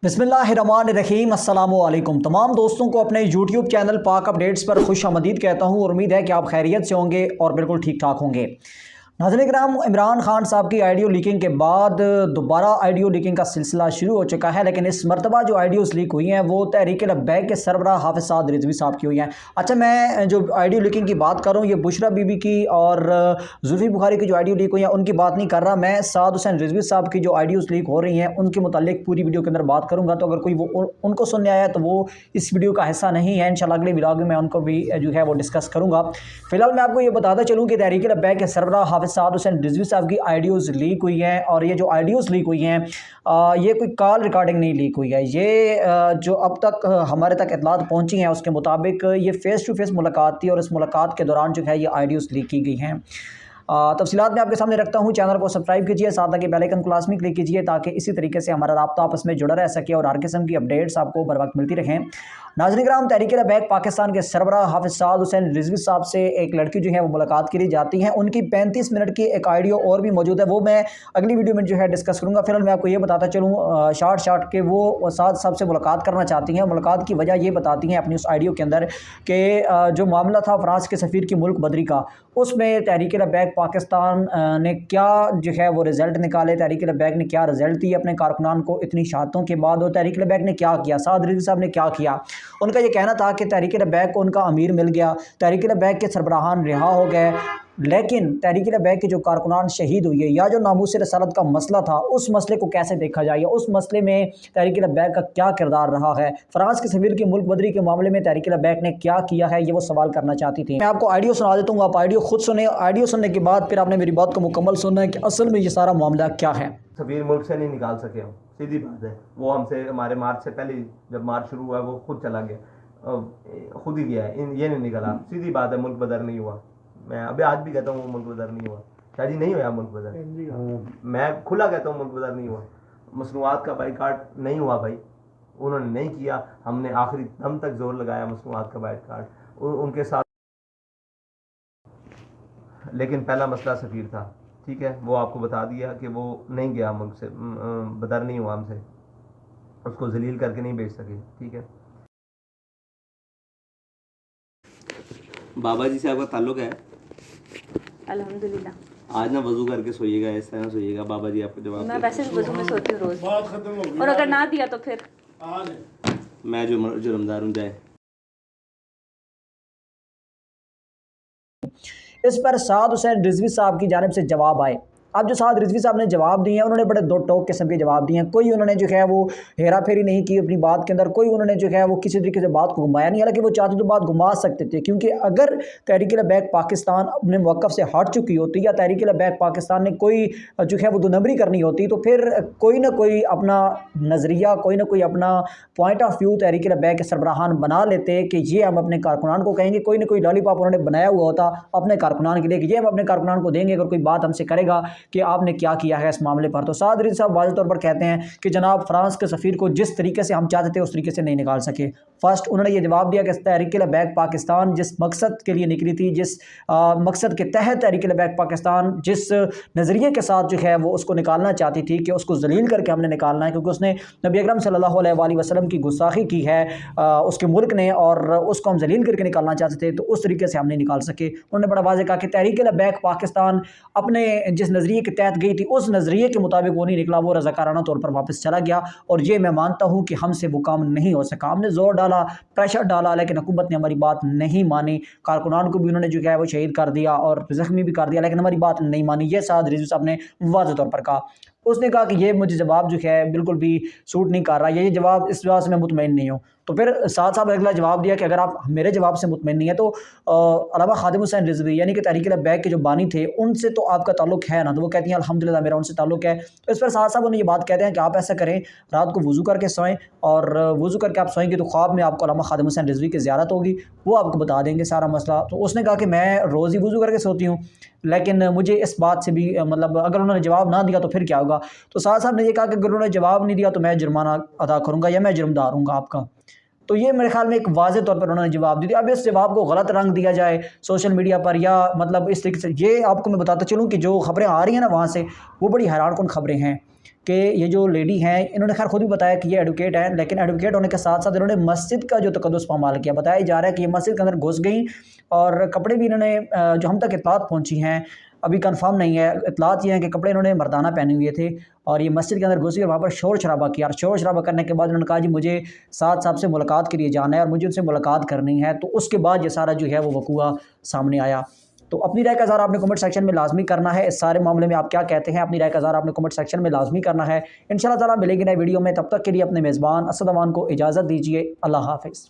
बिस्मिल्लाहिर्रहमानिर्रहीम अस्सलामु अलैकुम। तमाम दोस्तों को अपने YouTube चैनल पाक अपडेट्स पर खुश आमदीद कहता हूँ और उम्मीद है कि आप खैरियत से होंगे और बिल्कुल ठीक ठाक होंगे। नाज़रीन किराम, इमरान खान साहब की आइडियो लीकिंग के बाद दोबारा आइडियो लीकिंग का सिलसिला शुरू हो चुका है, लेकिन इस मरतबा जो आइडियोज़ लीक हुई हैं वो तहरीक लब्बैक के सरबराह हाफिज़ साद रिजवी साहब की हुई हैं। अच्छा, मैं जो आइडियो लीकिंग की बात कर रहा हूँ ये बुशरा बीबी की और जुल्फ़ी बुखारी की जो आइडियो लीक हुई हैं उनकी बात नहीं कर रहा। मैं साद हुसैन रिजवी साहब की जो आइडियोज़ लीक हो रही हैं उनके मुतालिक पूरी वीडियो के अंदर बात करूँगा, तो अगर कोई वो उनको सुनने आया तो वो इस वीडियो का हिस्सा नहीं है। इंशाल्लाह अगले व्लॉग में मैं उनको भी जो है वो डिस्कस करूँगा। फिलहाल मैं आपको ये बताता चलूँ कि तहरीक लब्बैक के सरबराह हाफिज़ साद हुसैन रिजवी साहब की आइडियोज़ लीक हुई हैं, और ये जो आइडियोज़ लीक हुई हैं ये कोई कॉल रिकॉर्डिंग नहीं लीक हुई है। ये जो अब तक हमारे तक इत्तलात पहुंची हैं उसके मुताबिक ये फ़ेस टू फेस मुलाकात थी और इस मुलाकात के दौरान जो है ये आइडियोज़ लीक की गई हैं। तफसीलात मैं आपके सामने रखता हूँ। चैनल को सब्सक्राइब कीजिए, साथ के बेल आइकन को लाजमी क्लिक कीजिए ताकि इसी तरीके से हमारा राब्ता आपस में जुड़ा रह सके और हर किस्म की अपडेट्स आपको बर वक्त मिलती रहें। नाज़रीन किराम, तहरीक लब्बैक पाकिस्तान के सरबराह हाफिज़ साद हुसैन रिजवी साहब से एक लड़की जो है वो मुलाकात के लिए जाती हैं। उनकी 35 मिनट की एक आइडियो और भी मौजूद है, वो मैं अगली वीडियो में जो है डिस्कस करूँगा। फिलहाल मैं आपको ये बताता चलूँ शार्ट के वो साद साहब से मुलाकात करना चाहती हैं। मुलाकात की वजह ये बताती हैं अपनी उस आइडियो के अंदर कि जो मामला था फ्रांस के सफ़ीर की मुल्क बदरी का, उसमें तहरीक लब्बैक पाकिस्तान ने क्या जो है वो रिज़ल्ट निकाले, तहरीक लब्बैक ने क्या रिज़ल्ट दिए अपने कारकुनान को इतनी शहादतों के बाद, और तहरीक लब्बैक ने क्या किया, साद रिजवी साहब ने क्या किया। उनका ये कहना था कि तहरीक लब्बैक को उनका अमीर मिल गया, तहरीक लब्बैक के सरबराहान रिहा हो गए, लेकिन तहरीक लब्बैक के जो कारकुनान शहीद हुए या जो नामूस रसालत का मसला था उस मसले को कैसे देखा जाए, उस मसले में तहरीक लब्बैक का क्या किरदार रहा है, फ्रांस के सफ़ीर की मुल्क बदरी के मामले में तहरीक लब्बैक ने क्या किया है, ये वो सवाल करना चाहती थी। मैं आपको आइडियो सुना देता हूँ, आप आइडियो खुद सुने। आइडियो सुनने के बाद फिर आपने मेरी बात को मुकम्मल सुनना है कि असल में ये सारा मामला क्या है। सफ़ीर मुल्क से नहीं निकाल सके हम, सीधी बात है। वो हमसे हमारे मार्च से पहले जब मार्च शुरू हुआ वो खुद चला गया, खुद ही गया है, ये नहीं निकला। सीधी बात है, मुल्क बदर नहीं हुआ। मैं अभी आज भी कहता हूँ मुल्क बदर नहीं हुआ, शाह जी नहीं हुआ मुल्क बदर। मैं खुला कहता हूँ मुल्क बदर नहीं हुआ। मसनूआत का बाइकाट नहीं हुआ भाई, उन्होंने नहीं किया। हमने आखिरी दम तक जोर लगाया मसनूआत का बाइकाट उनके साथ, लेकिन पहला मसला सफ़ीर था, ठीक है। वो आपको बता दिया कि वो नहीं गया मुल्क से, बदर नहीं हुआ हमसे, उसको जलील करके नहीं भेज सके, ठीक है। बाबा जी से आपका ताल्लुक है? अल्हम्दुलिल्लाह। आज ना वजू करके सोइएगा, इस तरह सोइएगा, बाबा जी आपको जवाब। मैं वैसे भी वजू में सोती हूँ रोज, और अगर ना दिया तो फिर मैं जो रमदार हूँ जाए। इस पर साद हुसैन रिजवी साहब की जानिब से जवाब आए। अब जो साद रिजवी साहब ने जवाब दिए हैं उन्होंने बड़े दो टोक किस्म के जवाब दिए हैं। कोई उन्होंने जो है वो हेरा फेरी नहीं की अपनी बात के अंदर, कोई उन्होंने जो है वो किसी तरीके से बात को घुमाया नहीं। हालांकि वो चाहते तो बात घुमा सकते थे, क्योंकि अगर तहरीक लब्बैक पाकिस्तान अपने मौक़िफ़ से हट चुकी होती या तहरीक लब्बैक पाकिस्तान ने कोई जो है वो दो नंबरी करनी होती तो फिर कोई ना कोई अपना नज़रिया, कोई ना कोई अपना पॉइंट ऑफ व्यू तहरीक लब्बैक के सरबराहान बना लेते कि ये हम अपने कारकुनान को कहेंगे। कोई ना कोई लॉलीपॉप उन्होंने बनाया हुआ होता अपने कारकुनान के लिए कि ये हम अपने कारकुनान को देंगे अगर कोई बात हमसे करेगा कि आपने क्या किया है इस मामले पर। तो साद रिजवी साहब वाज़ेह तौर पर कहते हैं कि जनाब फ्रांस के सफ़ीर को जिस तरीके से हम चाहते थे उस तरीके से नहीं निकाल सके। फर्स्ट उन्होंने ये जवाब दिया कि तहरीक लब्बैक पाकिस्तान जिस मकसद के लिए निकली थी, जिस मकसद के तहत तहरीक लब्बैक पाकिस्तान जिस नज़रिए के साथ जो है वो उसको निकालना चाहती थी कि उसको जलील करके हमने निकालना है, क्योंकि उसने नबी अकरम सल्लल्लाहु अलैहि वसल्लम की गुस्ताखी की है उसके मुल्क ने, और उसको हम जलील करके निकालना चाहते थे, तो उस तरीके से हम नहीं निकाल सके। उन्होंने बड़ा वाज़ेह कहा कि तहरीक लब्बैक पाकिस्तान अपने जिस नज़रिए के तहत गई थी उस नज़रिए के मुताबिक वो नहीं निकला, वो रज़ाकाराना तौर पर वापस चला गया। और ये मैं मानता हूँ कि हमसे वो काम नहीं हो सका। हमने ज़ोर डाला, प्रेशर डाला, लेकिन हुकूमत ने हमारी बात नहीं मानी। कारकुनान को भी उन्होंने जो है वो शहीद कर दिया और ज़ख्मी भी कर दिया, लेकिन हमारी बात नहीं मानी। ये साद रिजवी साहब ने वाज़ेह तौर पर कहा। उसने कहा कि ये मुझे जवाब जो है बिल्कुल भी सूट नहीं कर रहा, ये जवाब इस वजह से मैं मुतमईन नहीं हूँ। तो फिर साद साहब ने अगला जवाब दिया कि अगर आप मेरे जवाब से मुतमईन नहीं है तो अल्लामा खादिम हुसैन रिजवी यानी कि तहरीक लब्बैक के जो बानी थे उनसे तो आपका ताल्लुक है ना। तो वो कहती हैं अल्हम्दुलिल्लाह मेरा उनसे ताल्लुक है। तो इस पर साद साहब उन्हें ये बात कहते हैं कि आप ऐसा करें, रात को वज़ू करके सोएं, और वज़ू करके आप सोएंगे तो ख्वाब में आपको अल्लामा खादिम हुसैन रिजवी की ज़ियारत होगी, वो आपको बता देंगे सारा मसला। तो उसने कहा कि मैं रोज़ ही वज़ू करके सोती हूँ, लेकिन मुझे इस बात से भी मतलब अगर उन्होंने जवाब ना दिया तो फिर क्या होगा। तो साद साहब ने ये कहा कि अगर उन्होंने जवाब नहीं दिया तो मैं जुर्माना अदा करूँगा या मैं जुर्मदार हूँगा आपका। तो ये मेरे ख्याल में एक वाज़ेह तौर पर उन्होंने जवाब दे दिया। अब इस जवाब को गलत रंग दिया जाए सोशल मीडिया पर या मतलब इस तरीके से, ये आपको मैं बताता चलूँ कि जो खबरें आ रही हैं ना वहाँ से, वो बड़ी हैरान कुन खबरें हैं کہ یہ جو لیڈی ہیں انہوں نے خیر خود بھی بتایا کہ یہ ایڈوکیٹ ہیں، لیکن ایڈوکیٹ ہونے کے ساتھ ساتھ انہوں نے مسجد کا جو تقدس پامال کیا. بتایا جا رہا ہے کہ یہ مسجد کے اندر گھس گئیں اور کپڑے بھی انہوں نے جو ہم تک اطلاعات پہنچی ہیں ابھی کنفرم نہیں ہے، اطلاعات یہ ہیں کہ کپڑے انہوں نے مردانہ پہنے ہوئے تھے اور یہ مسجد کے اندر گھس گئے اور وہاں پر شور شرابہ کیا، اور شور شرابہ کرنے کے بعد انہوں نے کہا جی مجھے سعد صاحب سے ملاقات کے لیے جانا ہے اور مجھے ان سے ملاقات کرنی ہے. تو اس کے بعد یہ سارا جو ہے وہ وقوع سامنے آیا. تو اپنی رائے کا اظہار آپ نے کمنٹ سیکشن میں لازمی کرنا ہے. اس سارے معاملے میں آپ کیا کہتے ہیں؟ اپنی رائے کا اظہار آپ نے کمنٹ سیکشن میں لازمی کرنا ہے. انشاءاللہ تعالیٰ ملیں گے نئے ویڈیو میں، تب تک کے لیے اپنے میزبان اسد امان کو اجازت دیجیے. اللہ حافظ.